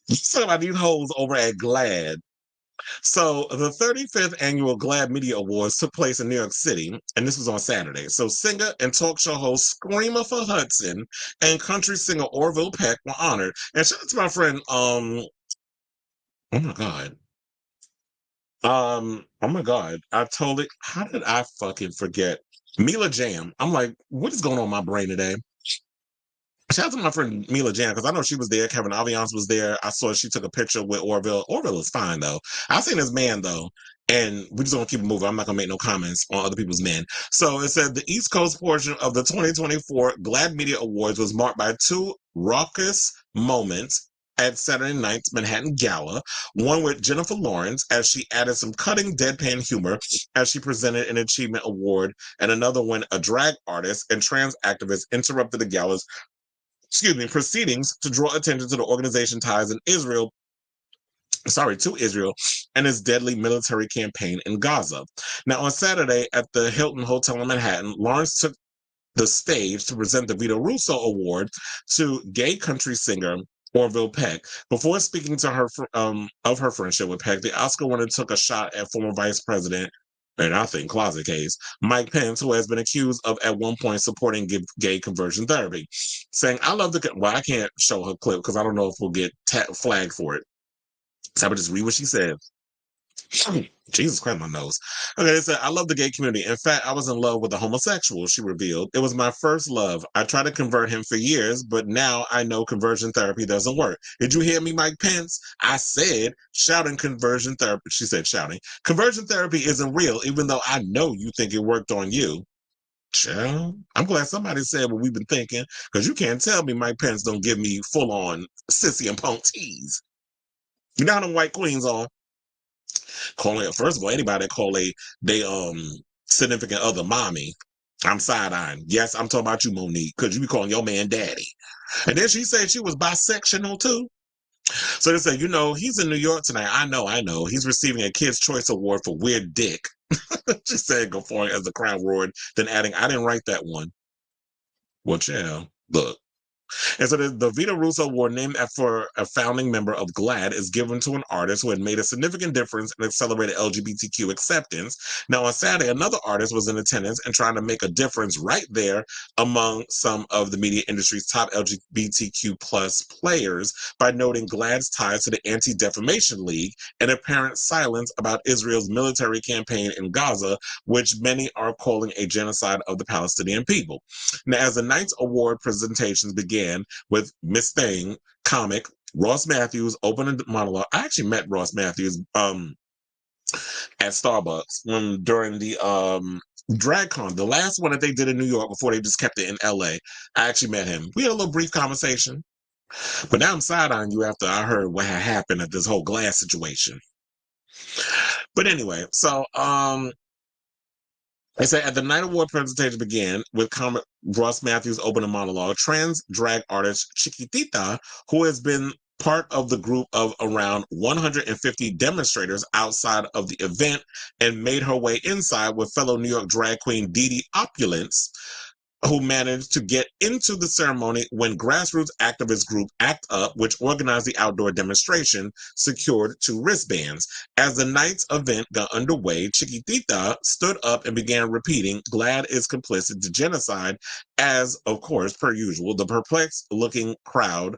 Let's talk about these hoes over at GLAAD. So the 35th annual GLAAD Media Awards took place in New York City, and this was on Saturday. So singer and talk show host Screamer for Hudson and country singer Orville Peck were honored. And shout out to my friend, oh my God. Oh my God. I totally, how did I fucking forget? Mila Jam. I'm like, what is going on in my brain today? Shout out to my friend Mila Jan, because I know she was there. Kevin Aviance was there. I saw she took a picture with Orville. Orville is fine, though. I've seen this man, though, and we just don't keep it moving. I'm not going to make no comments on other people's men. So it said the East Coast portion of the 2024 GLAAD Media Awards was marked by two raucous moments at Saturday night's Manhattan Gala, one with Jennifer Lawrence as she added some cutting deadpan humor as she presented an achievement award, and another when a drag artist and trans activist interrupted the gala's proceedings to draw attention to the organization ties in Israel, to Israel and its deadly military campaign in Gaza. Now, on Saturday at the Hilton Hotel in Manhattan, Lawrence took the stage to present the Vito Russo Award to gay country singer Orville Peck. Before speaking to her of her friendship with Peck, the Oscar winner took a shot at former Vice President, and I think closet case, Mike Pence, who has been accused of at one point supporting gay conversion therapy, saying, "I love the." Well, I can't show her clip because I don't know if we'll get flagged for it. So I would just read what she said. Jesus Christ, my nose. Okay, it said, "I love the gay community. In fact, I was in love with a homosexual," she revealed. "It was my first love. I tried to convert him for years, but now I know conversion therapy doesn't work." Did you hear me, Mike Pence? I said shouting conversion therapy. She said shouting. Conversion therapy isn't real, even though I know you think it worked on you. Child. I'm glad somebody said what we've been thinking, because you can't tell me Mike Pence don't give me full-on sissy and punk tease. You know how them white queens are? Calling it, first of all, anybody that call they significant other mommy, I'm side-eyeing. Yes, I'm talking about you, Monique, because you be calling your man daddy. And then she said she was bisectional too. So they said, he's in New York tonight. I know. He's receiving a Kids' Choice Award for Weird Dick. She said, go for it as the crowd roared, then adding, "I didn't write that one." Well, child, look. And so the Vito Russo Award, named after a founding member of GLAAD, is given to an artist who had made a significant difference in accelerated LGBTQ acceptance. Now, on Saturday, another artist was in attendance and trying to make a difference right there among some of the media industry's top LGBTQ plus players by noting GLAAD's ties to the Anti-Defamation League and apparent silence about Israel's military campaign in Gaza, which many are calling a genocide of the Palestinian people. Now, as the night's award presentations began with Miss Thing, comic Ross Matthews opening the monologue. I actually met Ross Matthews at Starbucks during the DragCon, the last one that they did in New York before they just kept it in LA. I actually met him. We had a little brief conversation. But now I'm side-eyeing you after I heard what had happened at this whole glass situation. But anyway, so I say at the night award presentation began with comic Ross Matthews' opening monologue. Trans drag artist Chiquitita, who has been part of the group of around 150 demonstrators outside of the event and made her way inside with fellow New York drag queen Didi Opulence, who managed to get into the ceremony when grassroots activist group ACT UP, which organized the outdoor demonstration, secured 2 wristbands. As the night's event got underway, Chiquitita stood up and began repeating, "GLAAD is complicit to genocide," as, of course, per usual, the perplexed looking crowd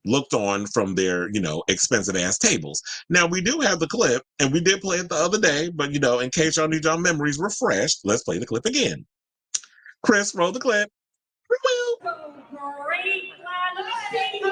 looked on from their, expensive ass tables. Now, we do have the clip, and we did play it the other day, but, in case y'all need y'all memories refreshed, let's play the clip again. Chris, roll the clip. Great, glad to see you.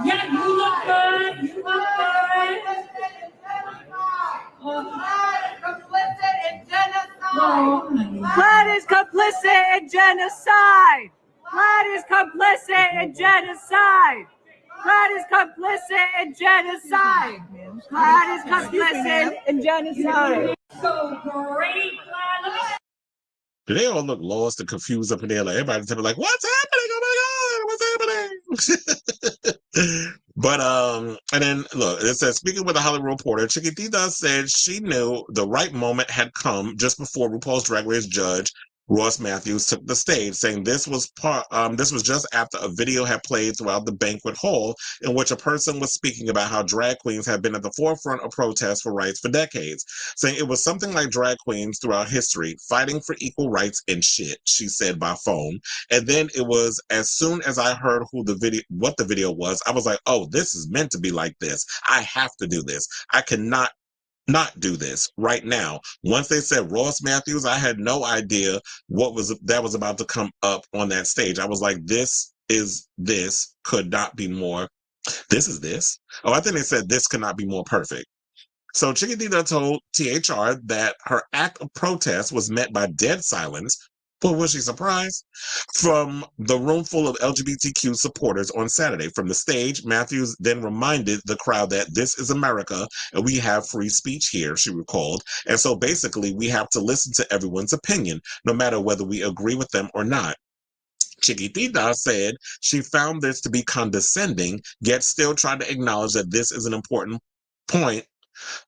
Yeah, you look good. You look good. GLAAD is complicit in genocide. GLAAD is complicit in genocide. GLAAD is complicit in genocide. GLAAD is complicit in genocide. So great, glad to They all look lost and confused up in there. Like everybody's like, "What's happening? Oh my God, what's happening?" But and then look, it says, speaking with a Hollywood Reporter, Chiquitita said she knew the right moment had come just before RuPaul's Drag Race judge Ross Matthews took the stage, saying this was just after a video had played throughout the banquet hall in which a person was speaking about how drag queens have been at the forefront of protests for rights for decades, saying it was something like drag queens throughout history fighting for equal rights and shit, she said by phone. And then it was as soon as I heard what the video was, I was like, oh, this is meant to be like this. I have to do this. I cannot not do this right now. Once they said Ross Matthews, I had no idea what was about to come up on that stage. I was like, this could not be more. This is this. Oh, I think they said this could not be more perfect. So Chiquitita told THR that her act of protest was met by dead silence. But was she surprised? From the room full of LGBTQ supporters on Saturday. From the stage, Matthews then reminded the crowd that this is America and we have free speech here, she recalled. And so basically, we have to listen to everyone's opinion, no matter whether we agree with them or not. Chiquitita said she found this to be condescending, yet still tried to acknowledge that this is an important point,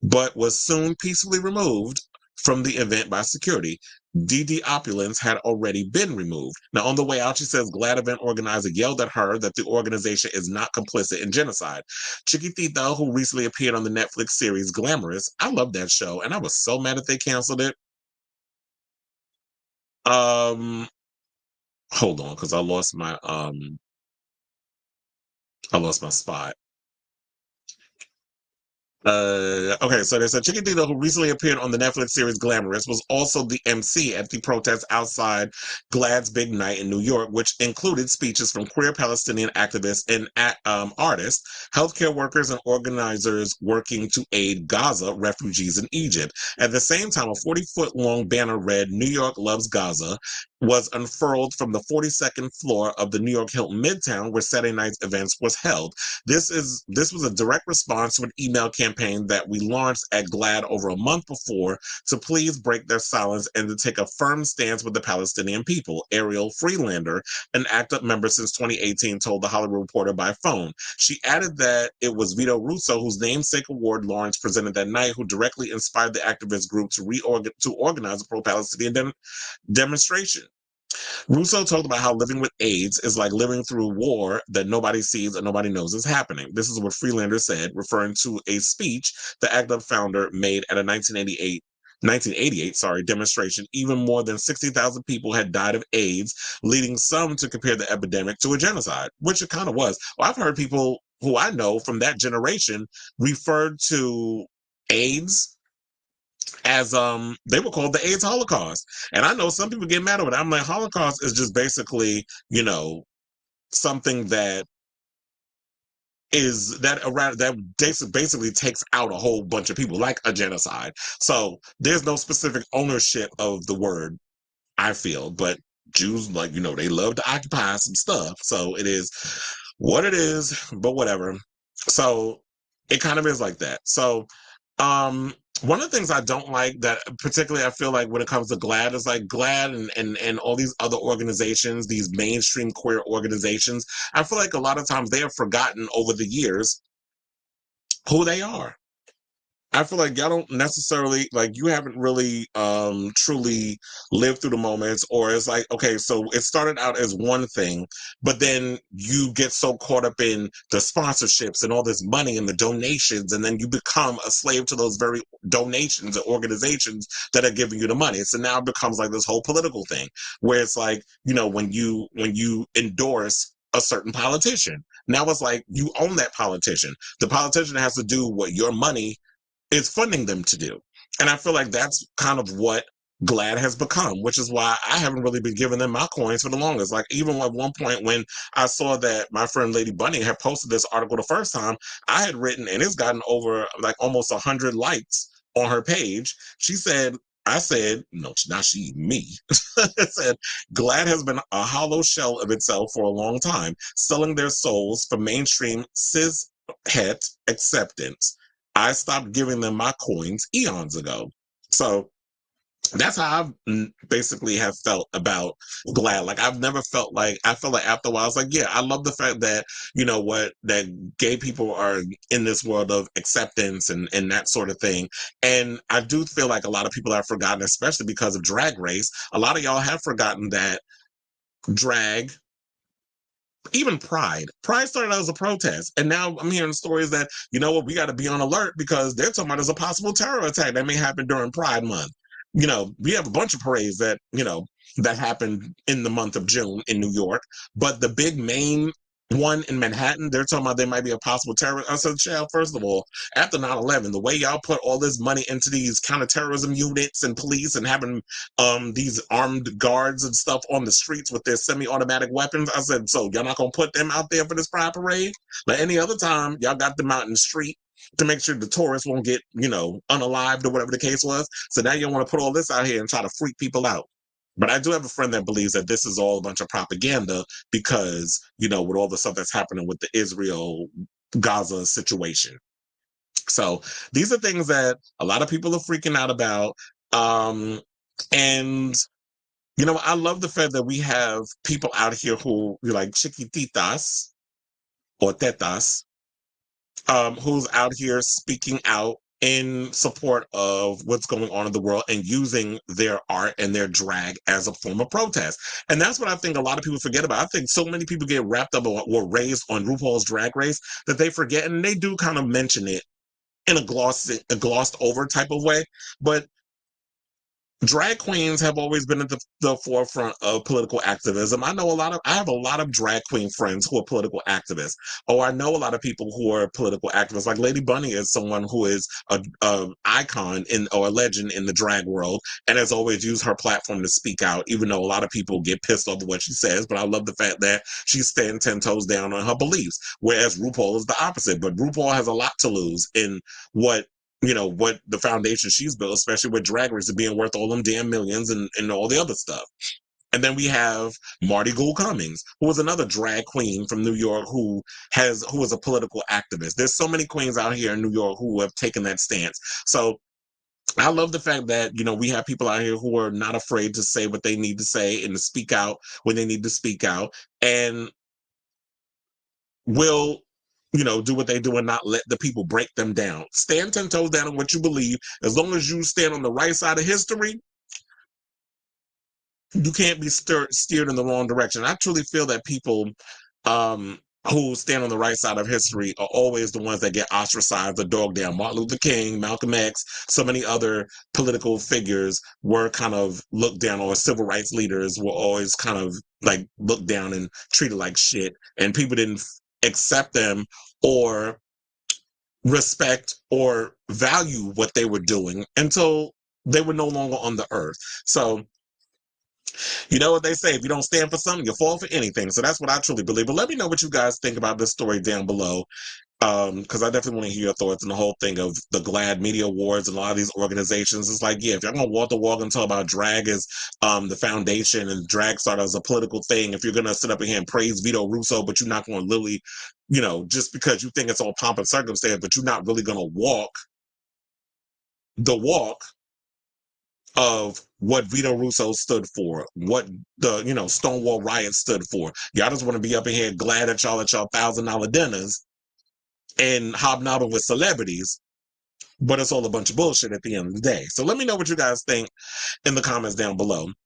but was soon peacefully removed from the event by security. DD Opulence had already been removed. Now, on the way out, she says GLAAD event organizer yelled at her that the organization is not complicit in genocide. Chiquitita, who recently appeared on the Netflix series Glamorous, I love that show, and I was so mad that they canceled it. Hold on, because I lost my spot. Okay, so there's a Chiquitita who recently appeared on the Netflix series Glamorous, was also the MC at the protest outside GLAAD's big night in New York, which included speeches from queer Palestinian activists and artists, healthcare workers, and organizers working to aid Gaza refugees in Egypt. At the same time, a 40-foot-long banner read, "New York loves Gaza," was unfurled from the 42nd floor of the New York Hilton Midtown, where Saturday night's events was held. This was a direct response to an email campaign that we launched at GLAAD over a month before to please break their silence and to take a firm stance with the Palestinian people. Ariel Freelander, an ACT UP member since 2018, told The Hollywood Reporter by phone. She added that it was Vito Russo, whose namesake award Lawrence presented that night, who directly inspired the activist group to organize a pro-Palestinian demonstration. Russo talked about how living with AIDS is like living through war that nobody sees and nobody knows is happening. This is what Freelander said, referring to a speech the ACT UP founder made at a 1988 demonstration. Even more than 60,000 people had died of AIDS, leading some to compare the epidemic to a genocide, which it kind of was. Well, I've heard people who I know from that generation referred to AIDS as they were called the AIDS Holocaust. And I know some people get mad over it. I'm like, Holocaust is just basically, something that basically takes out a whole bunch of people, like a genocide. So there's no specific ownership of the word, I feel, but Jews, they love to occupy some stuff. So it is what it is, but whatever. So it kind of is like that. So one of the things I don't like, that particularly I feel like when it comes to GLAAD, is like GLAAD and all these other organizations, these mainstream queer organizations, I feel like a lot of times they have forgotten over the years who they are. I feel like y'all don't necessarily, you haven't really truly lived through the moments, or it's like, okay, so it started out as one thing, but then you get so caught up in the sponsorships and all this money and the donations, and then you become a slave to those very donations and organizations that are giving you the money. So now it becomes like this whole political thing where it's like, when you endorse a certain politician, now it's like you own that politician. The politician has to do what your money is funding them to do. And I feel like that's kind of what GLAAD has become, which is why I haven't really been giving them my coins for the longest. Like, even at one point when I saw that my friend Lady Bunny had posted this article the first time, I had written, and it's gotten over almost 100 likes on her page. I said, no, not she, me. I said, GLAAD has been a hollow shell of itself for a long time, selling their souls for mainstream cis-het acceptance. I stopped giving them my coins eons ago. So that's how basically have felt about GLAAD. Like I've never felt like I felt like after a while I was like, yeah, I love the fact that that gay people are in this world of acceptance and that sort of thing. And I do feel like a lot of people have forgotten, especially because of Drag Race. A lot of y'all have forgotten that drag, even Pride started out as a protest, and now I'm hearing stories that we got to be on alert because they're talking about there's a possible terror attack that may happen during Pride Month. We have a bunch of parades that happened in the month of June in New York, but the big main one in Manhattan, they're talking about there might be a possible terror. I said, child, first of all, after 9/11, the way y'all put all this money into these counterterrorism units and police and having these armed guards and stuff on the streets with their semi-automatic weapons. I said, so y'all not gonna put them out there for this pride parade? Like any other time, y'all got them out in the street to make sure the tourists won't get, unalived or whatever the case was. So now you want to put all this out here and try to freak people out. But I do have a friend that believes that this is all a bunch of propaganda because, with all the stuff that's happening with the Israel Gaza situation. So these are things that a lot of people are freaking out about. And I love the fact that we have people out here who like chiquititas or tetas, who's out here speaking out in support of what's going on in the world and using their art and their drag as a form of protest. And that's what I think a lot of people forget about. I think so many people get wrapped up or raised on RuPaul's Drag Race that they forget, and they do kind of mention it in a glossed over type of way. But drag queens have always been at the forefront of political activism. I have a lot of drag queen friends who are political activists. Or I know a lot of people who are political activists. Like Lady Bunny is someone who is a icon or a legend in the drag world and has always used her platform to speak out, even though a lot of people get pissed off at what she says. But I love the fact that she's standing 10 toes down on her beliefs, whereas RuPaul is the opposite. But RuPaul has a lot to lose in what the foundation she's built, especially with Drag Race being worth all them damn millions and all the other stuff. And then we have Marty Gould Cummings, who is another drag queen from New York who is a political activist. There's so many queens out here in New York who have taken that stance. So I love the fact that, we have people out here who are not afraid to say what they need to say and to speak out when they need to speak out, and will do what they do and not let the people break them down. Stand 10 toes down on what you believe. As long as you stand on the right side of history, you can't be steered in the wrong direction. I truly feel that people who stand on the right side of history are always the ones that get ostracized or dogged down. Martin Luther King, Malcolm X, so many other political figures were kind of looked down, or civil rights leaders were always kind of like looked down and treated like shit. And people didn't accept them or respect or value what they were doing until they were no longer on the earth. So you know what they say, if you don't stand for something, you fall for anything. So that's what I truly believe. But let me know what you guys think about this story down below, because I definitely want to hear your thoughts on the whole thing of the GLAAD Media Awards and a lot of these organizations. It's like, yeah, if you're going to walk the walk and talk about drag as the foundation and drag started as a political thing, if you're going to sit up here and praise Vito Russo, but you're not going to literally, just because you think it's all pomp and circumstance, but you're not really going to walk the walk of what Vito Russo stood for, what the Stonewall Riot stood for. Y'all just want to be up in here glad at y'all $1,000 dinners and hobnobbing with celebrities, but it's all a bunch of bullshit at the end of the day. So let me know what you guys think in the comments down below.